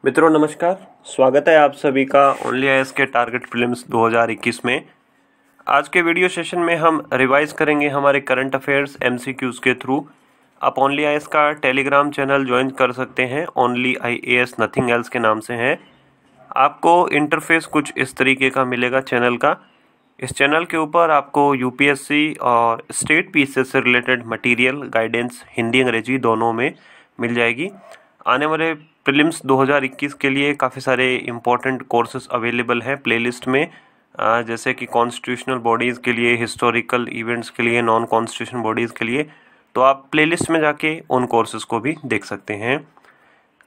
मित्रों नमस्कार, स्वागत है आप सभी का ओनली आईएएस के टारगेट प्रीलिम्स 2021 में। आज के वीडियो सेशन में हम रिवाइज करेंगे हमारे करंट अफेयर्स एमसीक्यूज़ के थ्रू। आप ओनली आईएएस का टेलीग्राम चैनल ज्वाइन कर सकते हैं, ओनली आईएएस नथिंग एल्स के नाम से है। आपको इंटरफेस कुछ इस तरीके का मिलेगा चैनल का। इस चैनल के ऊपर आपको यूपीएससी और स्टेट पीसीएस से रिलेटेड मटेरियल गाइडेंस हिंदी अंग्रेजी दोनों में मिल जाएगी। आने वाले प्रीलिम्स 2021 के लिए काफ़ी सारे इम्पोर्टेंट कोर्सेज अवेलेबल हैं प्लेलिस्ट में, जैसे कि कॉन्स्टिट्यूशनल बॉडीज़ के लिए, हिस्टोरिकल इवेंट्स के लिए, नॉन कॉन्स्टिट्यूशनल बॉडीज़ के लिए। तो आप प्लेलिस्ट में जाके उन कोर्सेज को भी देख सकते हैं।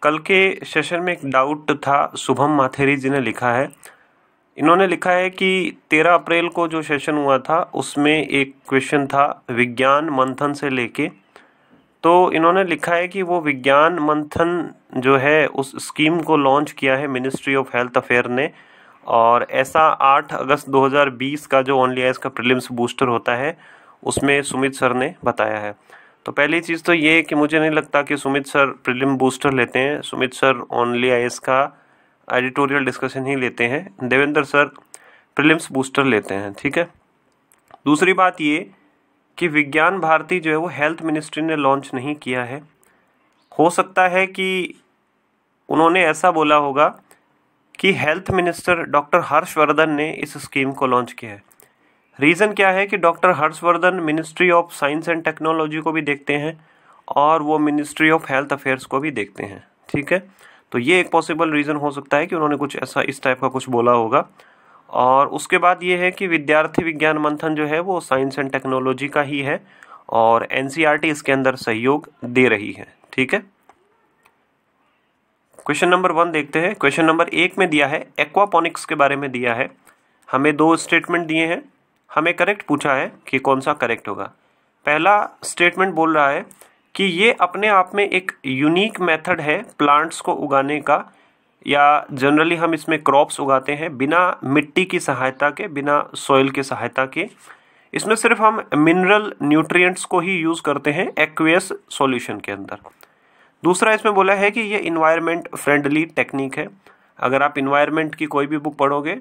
कल के सेशन में एक डाउट था, शुभम माथेरी जी ने लिखा है। इन्होंने लिखा है कि 13 अप्रैल को जो सेशन हुआ था उसमें एक क्वेश्चन था विज्ञान मंथन से लेके। तो इन्होंने लिखा है कि वो विज्ञान मंथन जो है उस स्कीम को लॉन्च किया है मिनिस्ट्री ऑफ हेल्थ अफेयर ने, और ऐसा 8 अगस्त 2020 का जो ओनली आईएएस का प्रीलिम्स बूस्टर होता है उसमें सुमित सर ने बताया है। तो पहली चीज़ तो ये कि मुझे नहीं लगता कि सुमित सर प्रीलिम बूस्टर लेते हैं। सुमित सर ओनली आईएएस का एडिटोरियल डिस्कशन ही लेते हैं। देवेंद्र सर प्रीलिम्स बूस्टर लेते हैं, ठीक है। दूसरी बात ये कि विज्ञान भारती जो है वो हेल्थ मिनिस्ट्री ने लॉन्च नहीं किया है। हो सकता है कि उन्होंने ऐसा बोला होगा कि हेल्थ मिनिस्टर डॉक्टर हर्षवर्धन ने इस स्कीम को लॉन्च किया है। रीज़न क्या है कि doctor Harshvardhan ministry of science and technology को भी देखते हैं और वो मिनिस्ट्री ऑफ हेल्थ अफेयर्स को भी देखते हैं, ठीक है। तो ये एक पॉसिबल रीज़न हो सकता है कि उन्होंने कुछ ऐसा इस टाइप का कुछ बोला होगा। और उसके बाद ये है कि विद्यार्थी विज्ञान मंथन जो है वो साइंस एंड टेक्नोलॉजी का ही है और एनसीईआरटी इसके अंदर सहयोग दे रही है, ठीक है। क्वेश्चन नंबर 1 देखते हैं। क्वेश्चन नंबर 1 में दिया है एक्वापोनिक्स के बारे में दिया है। हमें 2 स्टेटमेंट दिए हैं, हमें करेक्ट पूछा है कि कौन सा करेक्ट होगा। पहला स्टेटमेंट बोल रहा है कि ये अपने आप में एक यूनिक मेथड है प्लांट्स को उगाने का, या जनरली हम इसमें क्रॉप्स उगाते हैं बिना मिट्टी की सहायता के, बिना सॉइल की सहायता के। इसमें सिर्फ हम मिनरल न्यूट्रिएंट्स को ही यूज़ करते हैं एक्वेस सॉल्यूशन के अंदर। दूसरा इसमें बोला है कि ये इन्वायरमेंट फ्रेंडली टेक्निक है। अगर आप इन्वायरमेंट की कोई भी बुक पढ़ोगे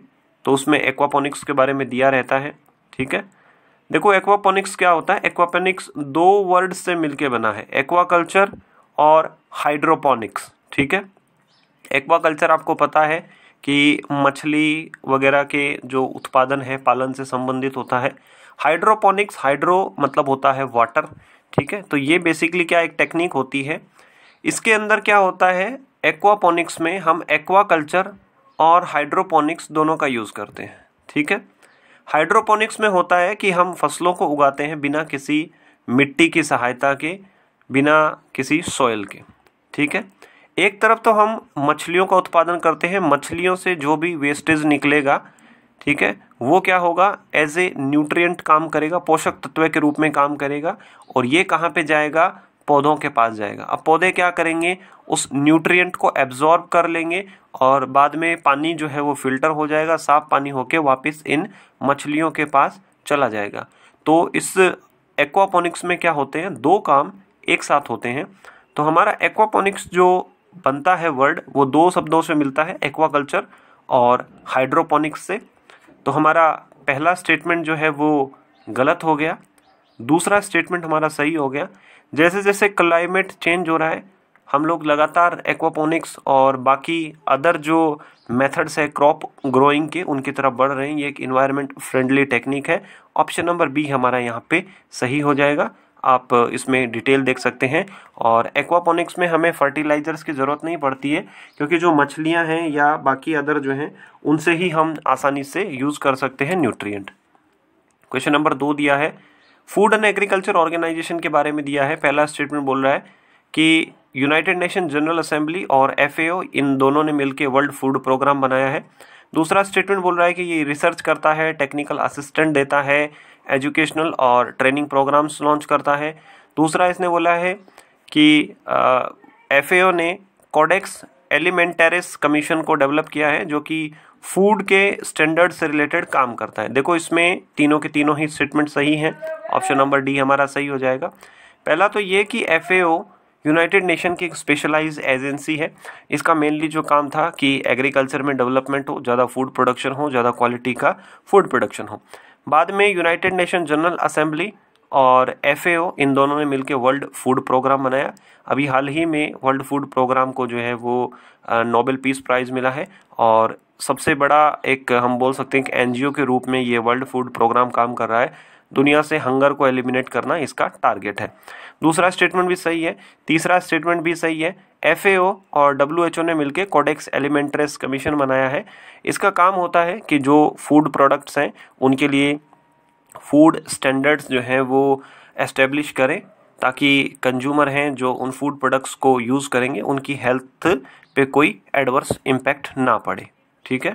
तो उसमें एक्वापोनिक्स के बारे में दिया रहता है, ठीक है। देखो एक्वापोनिक्स क्या होता है। एक्वापोनिक्स 2 वर्ड से मिलके बना है, एक्वाकल्चर और हाइड्रोपोनिक्स, ठीक है। एक्वाकल्चर आपको पता है कि मछली वगैरह के जो उत्पादन है पालन से संबंधित होता है। हाइड्रोपोनिक्स, हाइड्रो मतलब होता है वाटर, ठीक है। तो ये बेसिकली क्या एक टेक्निक होती है। इसके अंदर क्या होता है, एक्वापोनिक्स में हम एक्वाकल्चर और हाइड्रोपोनिक्स दोनों का यूज़ करते हैं, ठीक है। हाइड्रोपोनिक्स में होता है कि हम फसलों को उगाते हैं बिना किसी मिट्टी की सहायता के, बिना किसी सॉइल के, ठीक है। एक तरफ तो हम मछलियों का उत्पादन करते हैं, मछलियों से जो भी वेस्टेज निकलेगा, ठीक है, वो क्या होगा एज ए न्यूट्रिएंट काम करेगा, पोषक तत्व के रूप में काम करेगा। और ये कहाँ पे जाएगा, पौधों के पास जाएगा। अब पौधे क्या करेंगे, उस न्यूट्रिएंट को एब्जॉर्ब कर लेंगे और बाद में पानी जो है वो फिल्टर हो जाएगा, साफ पानी होके वापस इन मछलियों के पास चला जाएगा। तो इस एक्वापोनिक्स में क्या होते हैं, 2 काम एक साथ होते हैं। तो हमारा एक्वापोनिक्स जो बनता है वर्ड वो 2 शब्दों से मिलता है, एक्वाकल्चर और हाइड्रोपोनिक्स से। तो हमारा पहला स्टेटमेंट जो है वो गलत हो गया, दूसरा स्टेटमेंट हमारा सही हो गया। जैसे जैसे क्लाइमेट चेंज हो रहा है हम लोग लगातार एक्वापोनिक्स और बाकी अदर जो मेथड्स है क्रॉप ग्रोइंग के उनकी तरफ बढ़ रहे हैं। ये एक इन्वायरमेंट फ्रेंडली टेक्निक है। ऑप्शन नंबर बी हमारा यहाँ पे सही हो जाएगा। आप इसमें डिटेल देख सकते हैं। और एक्वापोनिक्स में हमें फर्टिलाइजर्स की ज़रूरत नहीं पड़ती है, क्योंकि जो मछलियाँ हैं या बाकी अदर जो हैं उनसे ही हम आसानी से यूज़ कर सकते हैं न्यूट्रिएंट। क्वेश्चन नंबर 2 दिया है, फूड एंड एग्रीकल्चर ऑर्गेनाइजेशन के बारे में दिया है। पहला स्टेटमेंट बोल रहा है कि यूनाइटेड नेशन जनरल असेंबली और FAO इन दोनों ने मिलकर वर्ल्ड फूड प्रोग्राम बनाया है। दूसरा स्टेटमेंट बोल रहा है कि ये रिसर्च करता है, टेक्निकल असिस्टेंट देता है, एजुकेशनल और ट्रेनिंग प्रोग्राम्स लॉन्च करता है। दूसरा इसने बोला है कि FAO ने कोडेक्स एलिमेंटेरिस कमीशन को डेवलप किया है जो कि फूड के स्टैंडर्ड से रिलेटेड काम करता है। देखो इसमें तीनों के तीनों ही स्टेटमेंट सही हैं। ऑप्शन नंबर डी हमारा सही हो जाएगा। पहला तो ये कि FAO यूनाइटेड नेशन की एक स्पेशलाइज एजेंसी है। इसका मेनली जो काम था कि एग्रीकल्चर में डेवलपमेंट हो, ज़्यादा फूड प्रोडक्शन हो, ज़्यादा क्वालिटी का फूड प्रोडक्शन हो। बाद में यूनाइटेड नेशन जनरल असेंबली और FAO इन दोनों ने मिलकर वर्ल्ड फूड प्रोग्राम बनाया। अभी हाल ही में वर्ल्ड फूड प्रोग्राम को जो है वो नोबेल पीस प्राइज़ मिला है और सबसे बड़ा एक हम बोल सकते हैं कि NGO के रूप में ये वर्ल्ड फूड प्रोग्राम काम कर रहा है। दुनिया से हंगर को एलिमिनेट करना इसका टारगेट है। दूसरा स्टेटमेंट भी सही है, तीसरा स्टेटमेंट भी सही है। FAO और WHO ने मिलकर कोडेक्स एलिमेंट्रेस कमीशन बनाया है। इसका काम होता है कि जो फूड प्रोडक्ट्स हैं उनके लिए फूड स्टैंडर्ड्स जो हैं वो एस्टेब्लिश करें ताकि कंज्यूमर हैं जो उन फूड प्रोडक्ट्स को यूज़ करेंगे उनकी हेल्थ पे कोई एडवर्स इम्पैक्ट ना पड़े। ठीक है।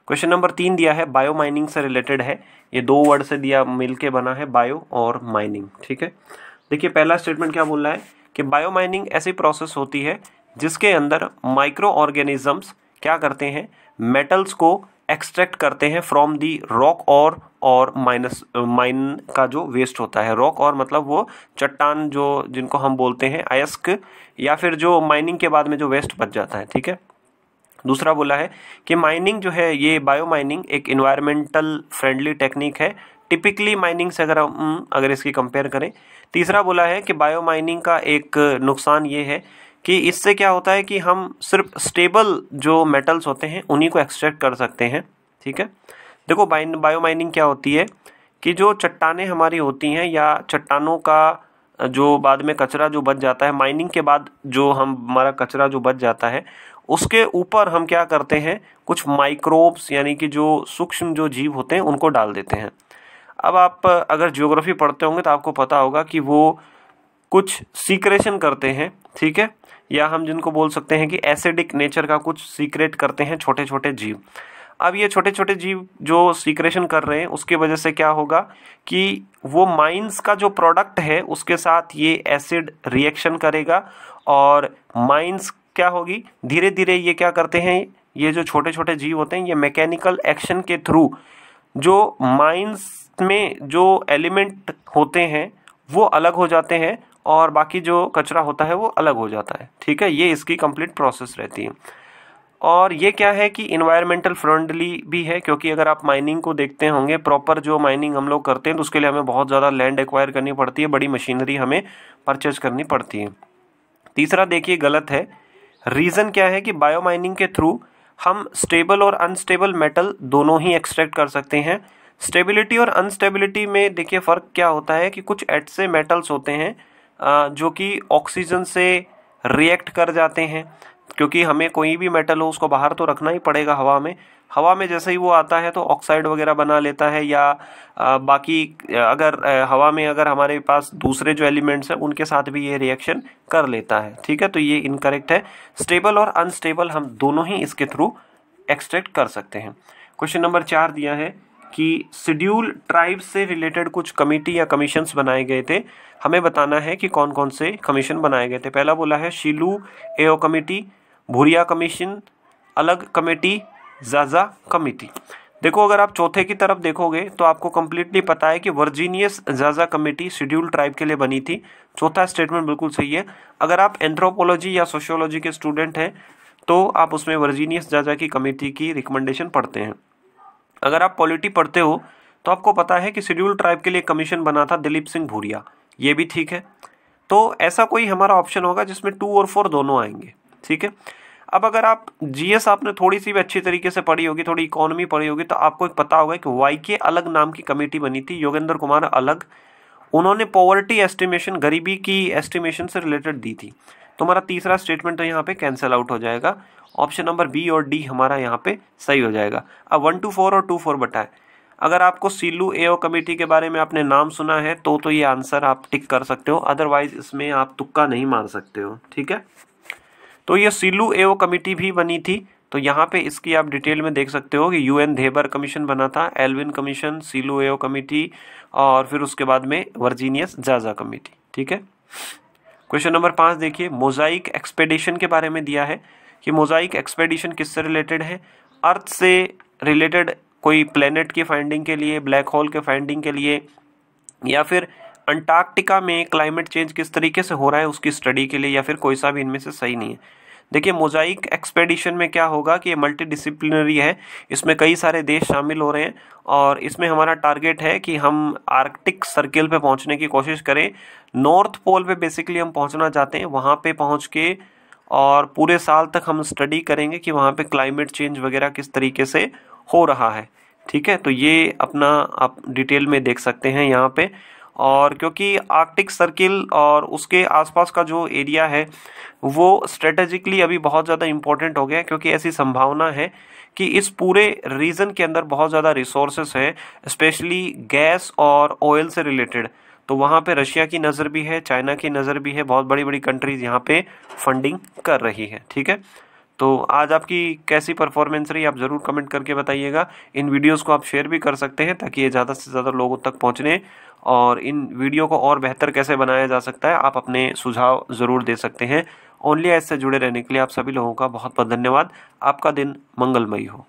क्वेश्चन नंबर 3 दिया है, बायो माइनिंग से रिलेटेड है। ये 2 वर्ड से दिया मिलके बना है, बायो और माइनिंग। ठीक है। देखिए पहला स्टेटमेंट क्या बोल रहा है कि बायो माइनिंग ऐसी प्रोसेस होती है जिसके अंदर माइक्रो ऑर्गेनिजम्स क्या करते हैं, मेटल्स को एक्सट्रैक्ट करते हैं फ्रॉम दी रॉक और माइन का जो वेस्ट होता है। रॉक और मतलब वो चट्टान जो जिनको हम बोलते हैं अयस्क, या फिर जो माइनिंग के बाद में जो वेस्ट बच जाता है। ठीक है। दूसरा बोला है कि माइनिंग जो है ये बायो माइनिंग एक इन्वायरमेंटल फ्रेंडली टेक्निक है टिपिकली माइनिंग से अगर इसकी कंपेयर करें। तीसरा बोला है कि बायो माइनिंग का एक नुकसान ये है कि इससे क्या होता है कि हम सिर्फ स्टेबल जो मेटल्स होते हैं उन्हीं को एक्सट्रैक्ट कर सकते हैं। ठीक है। देखो बायो माइनिंग क्या होती है कि जो चट्टानें हमारी होती हैं या चट्टानों का जो बाद में कचरा जो बच जाता है, माइनिंग के बाद जो हमारा कचरा जो बच जाता है उसके ऊपर हम क्या करते हैं, कुछ माइक्रोब्स यानी कि जो सूक्ष्म जो जीव होते हैं उनको डाल देते हैं। अब आप अगर ज्योग्राफी पढ़ते होंगे तो आपको पता होगा कि वो कुछ सीक्रेशन करते हैं। ठीक है। या हम जिनको बोल सकते हैं कि एसिडिक नेचर का कुछ सीक्रेट करते हैं छोटे छोटे जीव। अब ये छोटे छोटे जीव जो सीक्रेशन कर रहे हैं उसकी वजह से क्या होगा कि वो माइंस का जो प्रोडक्ट है उसके साथ ये एसिड रिएक्शन करेगा और माइंस क्या होगी, धीरे धीरे ये क्या करते हैं, ये जो छोटे छोटे जीव होते हैं ये मैकेनिकल एक्शन के थ्रू जो माइंस में जो एलिमेंट होते हैं वो अलग हो जाते हैं और बाकी जो कचरा होता है वो अलग हो जाता है। ठीक है। ये इसकी कंप्लीट प्रोसेस रहती है और ये क्या है कि इन्वायरमेंटल फ्रेंडली भी है क्योंकि अगर आप माइनिंग को देखते होंगे, प्रॉपर जो माइनिंग हम लोग करते हैं तो उसके लिए हमें बहुत ज़्यादा लैंड एक्वायर करनी पड़ती है, बड़ी मशीनरी हमें परचेज करनी पड़ती है। तीसरा देखिए गलत है। रीज़न क्या है कि बायो माइनिंग के थ्रू हम स्टेबल और अनस्टेबल मेटल दोनों ही एक्सट्रैक्ट कर सकते हैं। स्टेबिलिटी और अनस्टेबिलिटी में देखिए फ़र्क क्या होता है कि कुछ ऐसे मेटल्स होते हैं जो कि ऑक्सीजन से रिएक्ट कर जाते हैं, क्योंकि हमें कोई भी मेटल हो उसको बाहर तो रखना ही पड़ेगा हवा में। हवा में जैसे ही वो आता है तो ऑक्साइड वगैरह बना लेता है या बाकी अगर हवा में अगर हमारे पास दूसरे जो एलिमेंट्स हैं उनके साथ भी ये रिएक्शन कर लेता है। ठीक है। तो ये इनकरेक्ट है। स्टेबल और अनस्टेबल हम दोनों ही इसके थ्रू एक्सट्रैक्ट कर सकते हैं। क्वेश्चन नंबर 4 दिया है कि शेड्यूल ट्राइब्स से रिलेटेड कुछ कमेटी या कमीशंस बनाए गए थे। हमें बताना है कि कौन कौन से कमीशन बनाए गए थे। पहला बोला है शीलू एओ कमेटी, भूरिया कमीशन, अलग कमेटी, जाजा कमेटी। देखो अगर आप चौथे की तरफ देखोगे तो आपको कंप्लीटली पता है कि वर्जीनियस जाजा कमेटी शेड्यूल ट्राइब के लिए बनी थी। चौथा स्टेटमेंट बिल्कुल सही है। अगर आप एंथ्रोपोलॉजी या सोशियोलॉजी के स्टूडेंट हैं तो आप उसमें वर्जीनियस जाजा की कमेटी की रिकमेंडेशन पढ़ते हैं। अगर आप पॉलिटी पढ़ते हो तो आपको पता है कि शेड्यूल ट्राइब के लिए कमीशन बना था दिलीप सिंह भूरिया, ये भी ठीक है। तो ऐसा कोई हमारा ऑप्शन होगा जिसमें 2 और 4 दोनों आएंगे। ठीक है। अब अगर आप जीएस आपने थोड़ी सी भी अच्छी तरीके से पढ़ी होगी, थोड़ी इकोनॉमी पढ़ी होगी, तो आपको एक पता होगा कि YK अलग नाम की कमेटी बनी थी, योगेंद्र कुमार अलग। उन्होंने पॉवर्टी एस्टिमेशन, गरीबी की एस्टिमेशन से रिलेटेड दी थी। तो हमारा तीसरा स्टेटमेंट तो यहाँ पे कैंसिल आउट हो जाएगा। ऑप्शन नंबर बी और डी हमारा यहाँ पे सही हो जाएगा। अब 1 to 4 और 2 4 बताए। अगर आपको सीलू एओ कमेटी के बारे में आपने नाम सुना है तो ये आंसर आप टिक कर सकते हो, अदरवाइज इसमें आप तुक्का नहीं मार सकते हो। ठीक है। तो ये सीलू एओ कमेटी भी बनी थी, तो यहाँ पे इसकी आप डिटेल में देख सकते हो कि UN धेबर कमीशन बना था, एल्विन कमीशन, सीलू एओ कमेटी और फिर उसके बाद में वर्जीनियस जाजा कमेटी। ठीक है। क्वेश्चन नंबर 5 देखिए, मोजाइक एक्सपेडिशन के बारे में दिया है कि मोजाइक एक्सपेडिशन किससे रिलेटेड है। अर्थ से रिलेटेड कोई प्लेनेट की फाइंडिंग के लिए, ब्लैक होल के फाइंडिंग के लिए, या फिर अंटार्कटिका में क्लाइमेट चेंज किस तरीके से हो रहा है उसकी स्टडी के लिए, या फिर कोई सा भी इनमें से सही नहीं है। देखिए मोजाइक एक्सपेडिशन में क्या होगा कि ये मल्टी डिसिप्लिनरी है, इसमें कई सारे देश शामिल हो रहे हैं और इसमें हमारा टारगेट है कि हम आर्कटिक सर्किल पे पहुंचने की कोशिश करें। नॉर्थ पोल पे बेसिकली हम पहुंचना चाहते हैं, वहाँ पे पहुंच के और पूरे साल तक हम स्टडी करेंगे कि वहाँ पे क्लाइमेट चेंज वगैरह किस तरीके से हो रहा है। ठीक है, तो ये अपना आप डिटेल में देख सकते हैं यहाँ पे। और क्योंकि आर्कटिक सर्किल और उसके आसपास का जो एरिया है वो स्ट्रेटेजिकली अभी बहुत ज़्यादा इम्पोर्टेंट हो गया है, क्योंकि ऐसी संभावना है कि इस पूरे रीजन के अंदर बहुत ज़्यादा रिसोर्सेस है, स्पेशली गैस और ऑयल से रिलेटेड। तो वहाँ पे रशिया की नज़र भी है, चाइना की नज़र भी है, बहुत बड़ी बड़ी कंट्रीज़ यहाँ पे फंडिंग कर रही है। ठीक है, तो आज आपकी कैसी परफॉर्मेंस रही आप ज़रूर कमेंट करके बताइएगा। इन वीडियोस को आप शेयर भी कर सकते हैं ताकि ये ज़्यादा से ज़्यादा लोगों तक पहुँचने, और इन वीडियो को और बेहतर कैसे बनाया जा सकता है आप अपने सुझाव ज़रूर दे सकते हैं। ओनली ऐसे जुड़े रहने के लिए आप सभी लोगों का बहुत बहुत धन्यवाद। आपका दिन मंगलमयी हो।